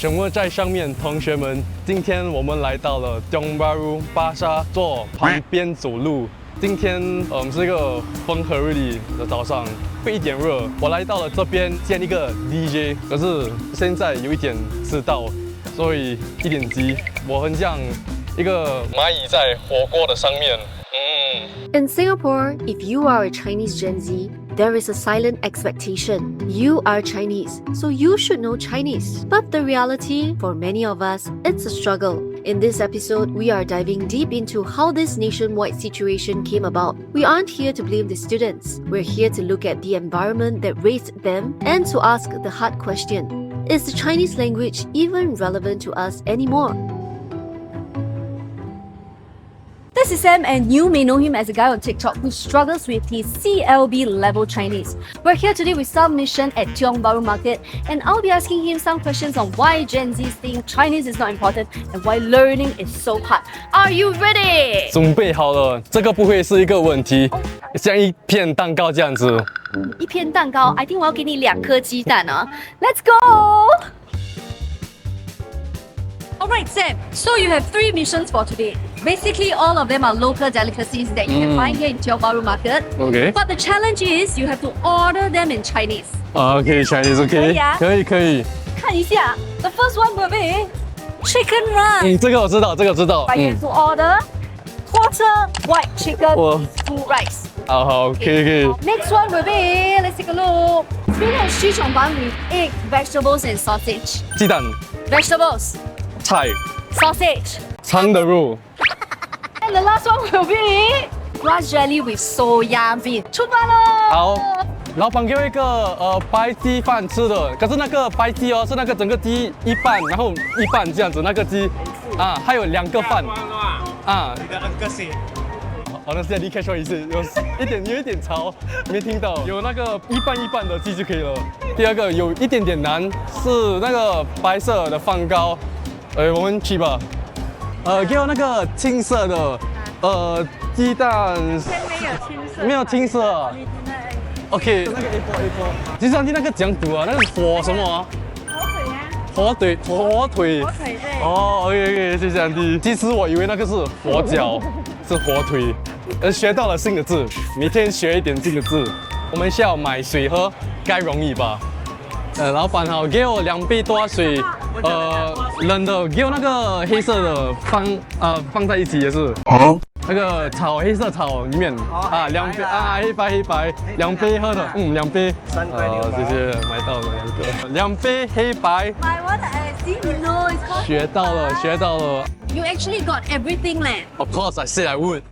什么在上面，同学们？今天我们来到了Tiong Bahru巴沙坐旁边走路。今天是一个风和日丽的早上，会一点热。我来到了这边见一个 DJ， 可是现在有一点迟到，所以一点急。我很像一个蚂蚁在火锅的上面。In Singapore, if you are a Chinese Gen Z, there is a silent expectation. You are Chinese, so you should know Chinese. But the reality, for many of us, it's a struggle. In this episode, we are diving deep into how this nationwide situation came about. We aren't here to blame the students. We're here to look at the environment that raised them and to ask the hard question. Is the Chinese language even relevant to us anymore? This is Sam, and you may know him as a guy on TikTok who struggles with his CLB level Chinese. We're here today with Sam Mission at Tiong Bahru Market, and I'll be asking him some questions on why Gen Zs think Chinese is not important and why learning is so hard. Are you ready? 准备好了，这个不会是一个问题，像一片蛋糕这样子。一片蛋糕 I think 我要给你2颗鸡蛋啊。Let's go! Alright Sam, so you have 3 missions for today. Basically, all of them are local delicacies that you can find here in Tiong Bahru Market. Okay. But the challenge is you have to order them in Chinese. Okay, Chinese, okay. 可以。看一下 the first one will be chicken rice. 这个我知道。But you have to order quarter white chicken with 2 rice. 好，可以。 Next one will be, let's take a look. Spinach chichongbang with egg, vegetables and sausage. 鸡蛋、 Vegetables, 菜、 sausage. 长的肉。 And the last one will be grass jelly with soya bean. 出发喽！好，老板给我一个白鸡饭吃的，可是那个白鸡是那个整个鸡一半，然后一半这样子，那个鸡还有2个饭那现在立刻说一次，有一点吵，没听到。有那个一半的鸡就可以了。第二个有一点点难，是那个白色的饭糕。我们去吧。给我那个青色的，鸡蛋。没有青色。OK， 那个 A4。计算机那个怎样读啊？那个火什么啊？火腿对。OK， 谢谢安迪。其实我以为那个是火脚，是火腿。学到了新的字，每天学一点新的字。我们需要买水喝，该容易吧？老板好，给我2杯多水，冷的，给我那个黑色的放在一起也是。那个黑色炒里面2杯黑白2杯喝的，2杯。谢谢，买到了2个，2杯黑白。学到了。You actually got everything, leh. Of course, I said I would.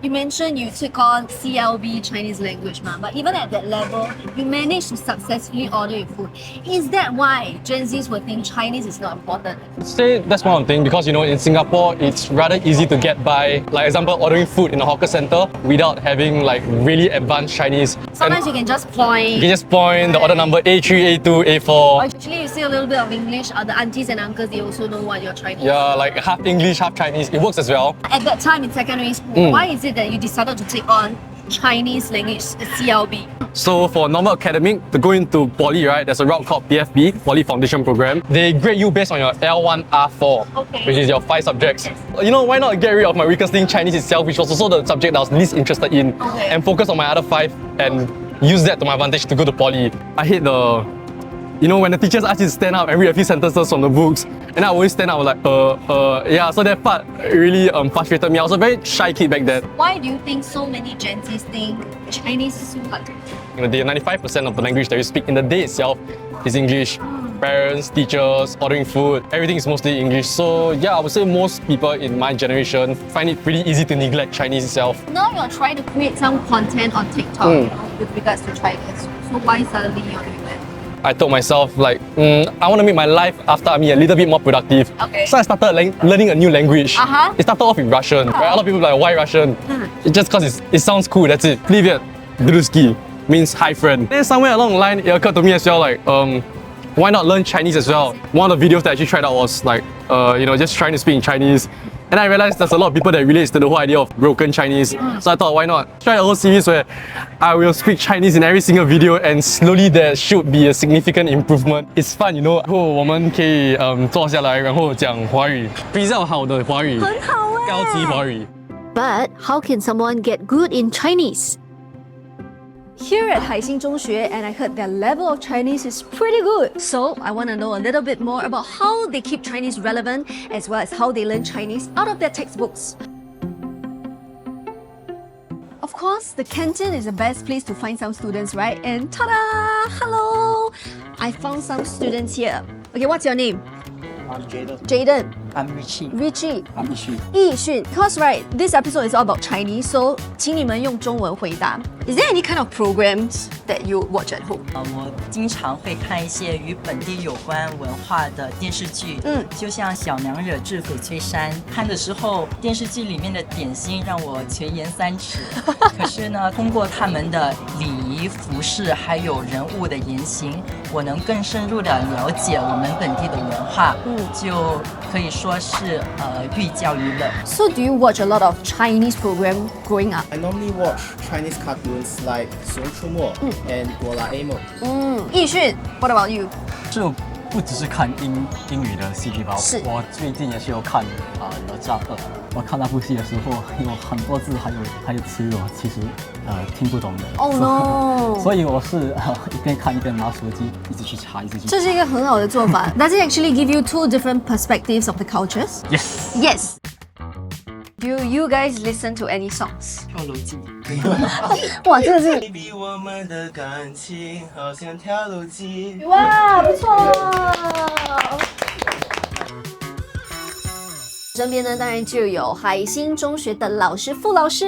You mentioned you took on CLB Chinese language, but even at that level, you managed to successfully order your food. Is that why Gen Zs will think Chinese is not important? Say that's one thing because in Singapore it's rather easy to get by. Like example, ordering food in a hawker center without having like really advanced Chinese. Sometimes you can just point. The order number A3, A2, A4. Or actually, you say a little bit of English. The aunties and uncles, they also know what you're trying to. Yeah, like half English, half Chinese. It works as well. At that time in secondary school, why is it that you decided to take on Chinese language CLB? So for normal academic, to go into poly, right, there's a route called PFB, Poly Foundation Program. They grade you based on your L1, R4, which is your 5 subjects. Why not get rid of my weakest thing, Chinese itself, which was also the subject that I was least interested in, and focus on my other 5 and use that to my advantage to go to poly. I hate when the teachers ask you to stand up and read a few sentences from the books, and I always stand up like, so that part really frustrated me. I was a very shy kid back then. Why do you think so many Gen Zs think Chinese is so hard? 95% of the language that you speak in the day itself is English. Parents, teachers, ordering food, everything is mostly English. So yeah, I would say most people in my generation find it pretty easy to neglect Chinese itself. Now you're trying to create some content on TikTok with regards to Chinese. So why suddenly you're doing that? I told myself I want to make my life after army a little bit more productive. Okay. So I started learning a new language. It started off with Russian. Right? A lot of people are like, why Russian? It's just because it sounds cool, that's it. Привет, друзки, means hi friend. Then somewhere along the line, it occurred to me as well why not learn Chinese as well? One of the videos that I actually tried out was just trying to speak in Chinese. And I realized there's a lot of people that relates to the whole idea of broken Chinese. So I thought, why not try a whole series where I will speak Chinese in every single video, and slowly there should be a significant improvement. It's fun, you know. 然后我们可以坐下来，然后讲华语，比较好的华语，很好哎，高级华语。 But how can someone get good in Chinese? Here at Haixing Zhongxue, and I heard their level of Chinese is pretty good. So I want to know a little bit more about how they keep Chinese relevant, as well as how they learn Chinese out of their textbooks. Of course, the canteen is the best place to find some students, right? And ta-da! Hello! I found some students here. Okay, what's your name? I'm Jaden. Jaden. I'm Richie. Richie. I'm Ishun. 易训 Because right, this episode is all about Chinese, so 请你们用中文回答。Is there any kind of programs that you watch at home? 我经常会看一些与本地有关文化的电视剧，就像《小娘惹志翡翠山》，看的时候，电视剧里面的点心让我全言三尺。可是呢，通过他们的礼仪服饰还有人物的言行，我能更深入的了解我们本地的文化，就可以说是寓教于乐。 So do you watch a lot of Chinese program growing up? I normally watch Chinese cartoons like 熊出没 and 哆啦 A 梦。易训 What about you? 就不只是看英语的戏剧吧，是我最近也是有看哪吒2。我看那部戏的时候，有很多字还有词语我其实听不懂的。Oh no! 所以我是一边看一边拿手机一直去查，一直去查。这是一个很好的做法。Does it actually give you two different perspectives of the cultures? Yes. Yes. Do you guys listen to any songs? 跳楼机。哇，这个是比我们的感情好像跳楼机。哇，不错。身边呢，当然就有海星中学的老师傅老师。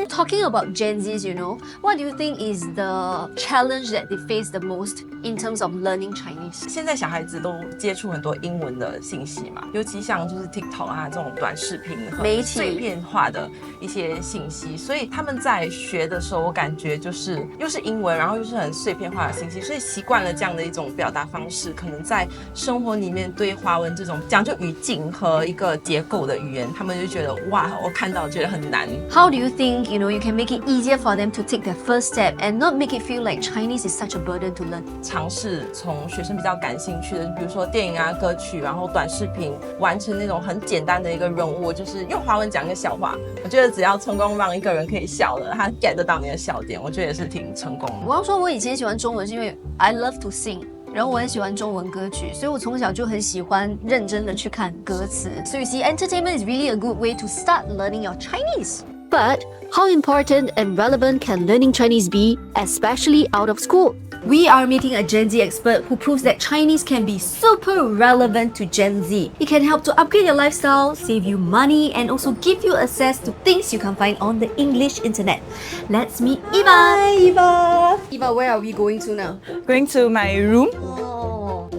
Talking about Gen Zs, you know, what do you think is the challenge that they face the most in terms of learning Chinese? 现在小孩子都接触很多英文的信息嘛，尤其像就是 TikTok 啊这种短视频媒体和碎片化的一些信息，所以他们在学的时候，我感觉就是又是英文，然后又是很碎片化的信息，所以习惯了这样的一种表达方式，可能在生活里面对华文这种讲究语境和一个结构的语言，他们就觉得哇，我看到觉得很难。How do you think, you know, you can make it easier for them to take their first step and not make it feel like Chinese is such a burden to learn? 尝试从学生比较感兴趣的，比如说电影啊、歌曲，然后短视频，完成那种很简单的一个任务，就是用华文讲一个笑话。我觉得只要成功让一个人可以笑了，他 get 得到你的笑点，我觉得也是挺成功的。我要说，我以前喜欢中文是因为 I love to sing。然后我很喜欢中文歌曲，所以我从小就很喜欢认真的去看歌词。So you see, entertainment is really a good way to start learning your Chinese. But how important and relevant can learning Chinese be, especially out of school? We are meeting a Gen Z expert who proves that Chinese can be super relevant to Gen Z. It can help to upgrade your lifestyle, save you money, and also give you access to things you can find on the English internet. Let's meet Eva. Hi, Eva. Eva, where are we going to now? Going to my room. Oh,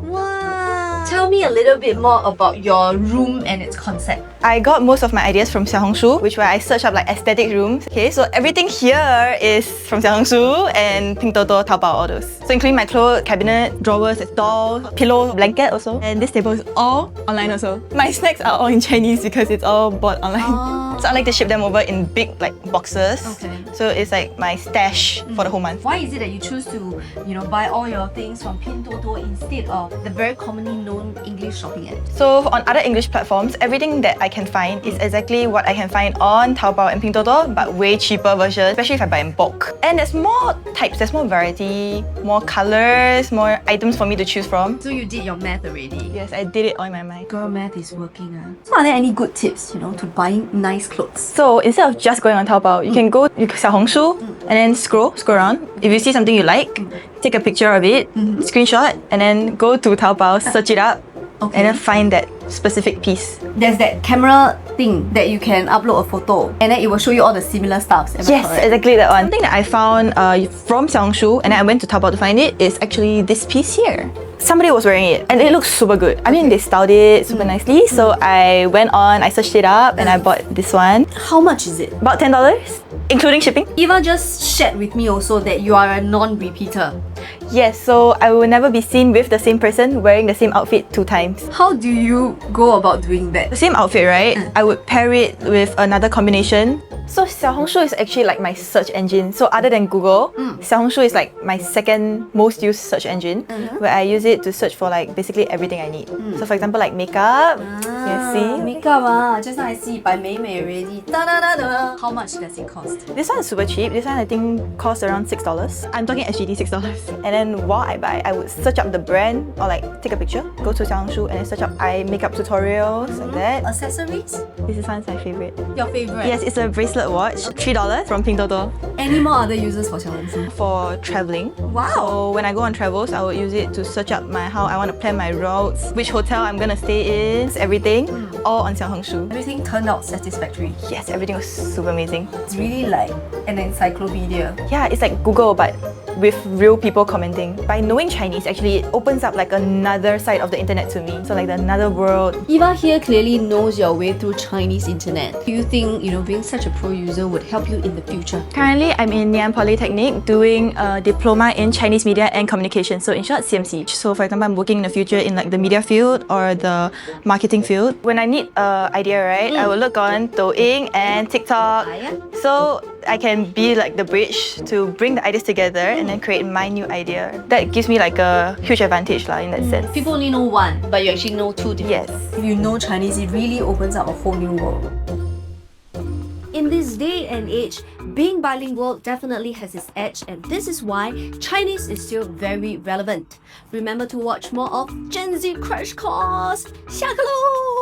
wow. Tell me a little bit more about your room and its concept. I got most of my ideas from Xiaohongshu, which where I searched up like aesthetic rooms. Okay, so everything here is from Xiaohongshu and Pinduoduo, Taobao, all those. So including my clothes, cabinet, drawers, dolls, pillow, blanket also. And this table is all online also. My snacks are all in Chinese because it's all bought online. So I like to ship them over in big like boxes. Okay. So it's like my stash for the whole month. Why is it that you choose to, you know, buy all your things from Pinduoduo instead of the very commonly known English shopping app? So on other English platforms, everything that I can find is exactly what I can find on Taobao and Pinduoduo, but way cheaper version, especially if I buy in bulk. And there's more types, there's more variety, more colors, more items for me to choose from. So you did your math already. Yes, I did it all in my mind. Girl math is working. So are there any good tips, you know, to buying nice clothes? So instead of just going on Taobao, you can go to Xiaohongshu and then scroll around. If you see something you like, take a picture of it, screenshot, and then go to Taobao, search it up, and then find that specific piece. There's that camera thing that you can upload a photo and then it will show you all the similar stuffs. Am I Yes, correct? exactly that one. Something that I found from Xiaohongshu and then I went to Taobao to find it is actually this piece here. Somebody was wearing it and it looks super good. I mean, they styled it super nicely. So I went on, I searched it up and I bought this one. How much is it? About $10, including shipping. Eva just shared with me also that you are a non-repeater. Yes, so I will never be seen with the same person wearing the same outfit 2 times. How do you go about doing that? The same outfit, right? I would pair it with another combination. So Xiaohongshu is actually like my search engine. So other than Google, Xiaohongshu is like my second most used search engine, where I use it to search for like basically everything I need. So for example, like makeup, you see. Makeup, just now I see by Mei Mei already. Da, da, da, da. How much does it cost? This one is super cheap. This one I think costs around $6. I'm talking SGD $6. And then while I buy, I would search up the brand or like take a picture, go to Xiaohongshu and then search up eye makeup tutorials like that. Accessories? This one's my favorite. Your favorite? Yes, it's a bracelet watch, $3 from Pinduoduo. Any more other uses for Xiaohongshu? For traveling. Wow. So when I go on travels, I would use it to search up how I want to plan my routes, which hotel I'm gonna stay in, everything, all on Xiaohongshu. Everything turned out satisfactory. Yes, everything was super amazing. It's really like an encyclopedia. Yeah, it's like Google but with real people commenting. By knowing Chinese, actually, it opens up like another side of the internet to me. So like another world. Eva here clearly knows your way through Chinese internet. Do you think, being such a pro user would help you in the future? Currently, I'm in Ngee Ann Polytechnic doing a diploma in Chinese media and communication. So in short, CMC. So for example, I'm working in the future in like the media field or the marketing field. When I need an idea, right, I will look on Douyin and TikTok. So I can be like the bridge to bring the ideas together and then create my new idea. That gives me like a huge advantage in that sense. People only know one, but you actually know 2 different. Yes. If you know Chinese, it really opens up a whole new world. In this day and age, being bilingual definitely has its edge, and this is why Chinese is still very relevant. Remember to watch more of Gen Z Crash Course. 下课喽!